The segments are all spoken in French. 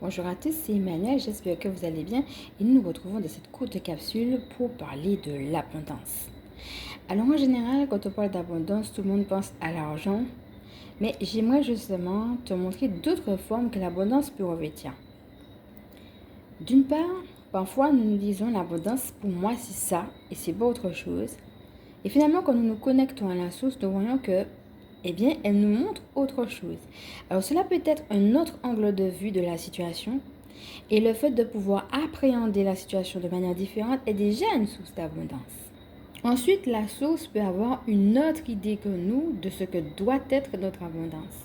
Bonjour à tous, c'est Emmanuel, j'espère que vous allez bien et nous nous retrouvons dans cette courte capsule pour parler de l'abondance. Alors en général, quand on parle d'abondance, tout le monde pense à l'argent, mais j'aimerais justement te montrer d'autres formes que l'abondance peut revêtir. D'une part, parfois nous nous disons l'abondance pour moi c'est ça et c'est pas autre chose. Et finalement quand nous nous connectons à la source, nous voyons que elle nous montre autre chose. Alors cela peut être un autre angle de vue de la situation et le fait de pouvoir appréhender la situation de manière différente est déjà une source d'abondance. Ensuite, la source peut avoir une autre idée que nous de ce que doit être notre abondance.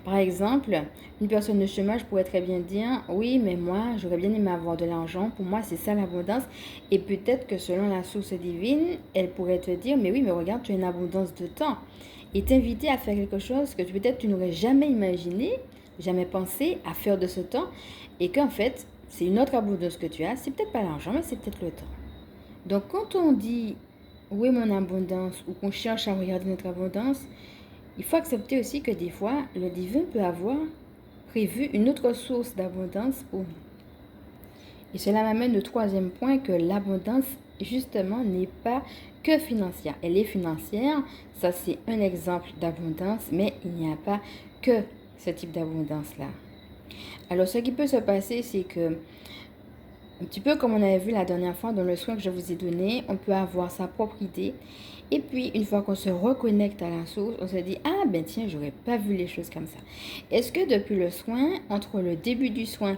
Par exemple, une personne de chômage pourrait très bien dire « Oui, mais moi, j'aurais bien aimé avoir de l'argent. Pour moi, c'est ça l'abondance. » Et peut-être que selon la source divine, elle pourrait te dire « Mais oui, mais regarde, tu as une abondance de temps. » Et t'inviter à faire quelque chose que peut-être tu n'aurais jamais imaginé, jamais pensé à faire de ce temps. Et qu'en fait, c'est une autre abondance que tu as. C'est peut-être pas l'argent, mais c'est peut-être le temps. Donc, quand on dit où est mon abondance ou qu'on cherche à regarder notre abondance, il faut accepter aussi que des fois, le divin peut avoir prévu une autre source d'abondance pour nous. Et cela m'amène au troisième point que l'abondance, justement, n'est pas que financière. Elle est financière, ça c'est un exemple d'abondance, mais il n'y a pas que ce type d'abondance-là. Alors, ce qui peut se passer, c'est que un petit peu comme on avait vu la dernière fois dans le soin que je vous ai donné, on peut avoir sa propre idée. Et puis, une fois qu'on se reconnecte à la source, on se dit « Ah ben tiens, j'aurais pas vu les choses comme ça. » Est-ce que depuis le soin, entre le début du soin,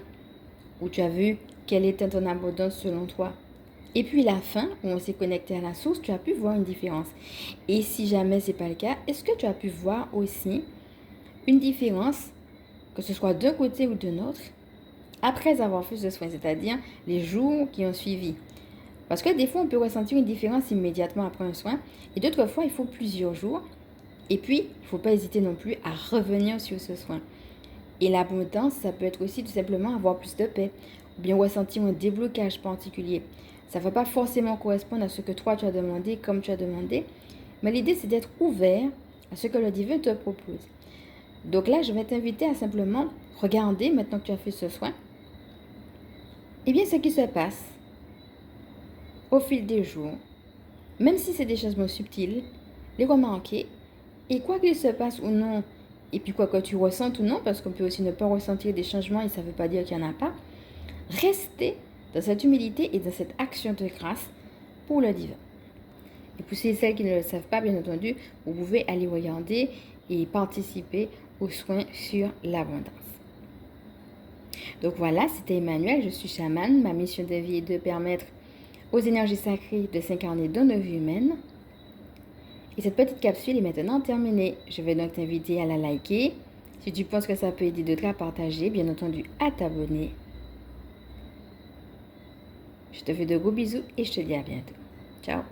où tu as vu quelle était ton abondance selon toi, et puis la fin, où on s'est connecté à la source, tu as pu voir une différence? Et si jamais ce n'est pas le cas, est-ce que tu as pu voir aussi une différence, que ce soit d'un côté ou d'un autre, après avoir fait ce soin, c'est-à-dire les jours qui ont suivi? Parce que des fois, on peut ressentir une différence immédiatement après un soin, et d'autres fois, il faut plusieurs jours. Et puis, il ne faut pas hésiter non plus à revenir sur ce soin. Et l'abondance, ça peut être aussi tout simplement avoir plus de paix, ou bien ressentir un déblocage particulier. Ça ne va pas forcément correspondre à ce que toi, tu as demandé, comme tu as demandé, mais l'idée, c'est d'être ouvert à ce que le divin te propose. Donc là, je vais t'inviter à simplement regarder, maintenant que tu as fait ce soin, eh bien, ce qui se passe au fil des jours, même si c'est des changements subtils, les remarquer, et quoi qu'il se passe ou non, et puis quoi que tu ressentes ou non, parce qu'on peut aussi ne pas ressentir des changements et ça ne veut pas dire qu'il n'y en a pas, rester dans cette humilité et dans cette action de grâce pour le divin. Et pour celles qui ne le savent pas, bien entendu, vous pouvez aller regarder et participer aux soins sur l'abondance. Donc voilà, c'était Emmanuel, je suis chamane. Ma mission de vie est de permettre aux énergies sacrées de s'incarner dans nos vies humaines. Et cette petite capsule est maintenant terminée. Je vais donc t'inviter à la liker. Si tu penses que ça peut aider d'autres à partager, bien entendu à t'abonner. Je te fais de gros bisous et je te dis à bientôt. Ciao.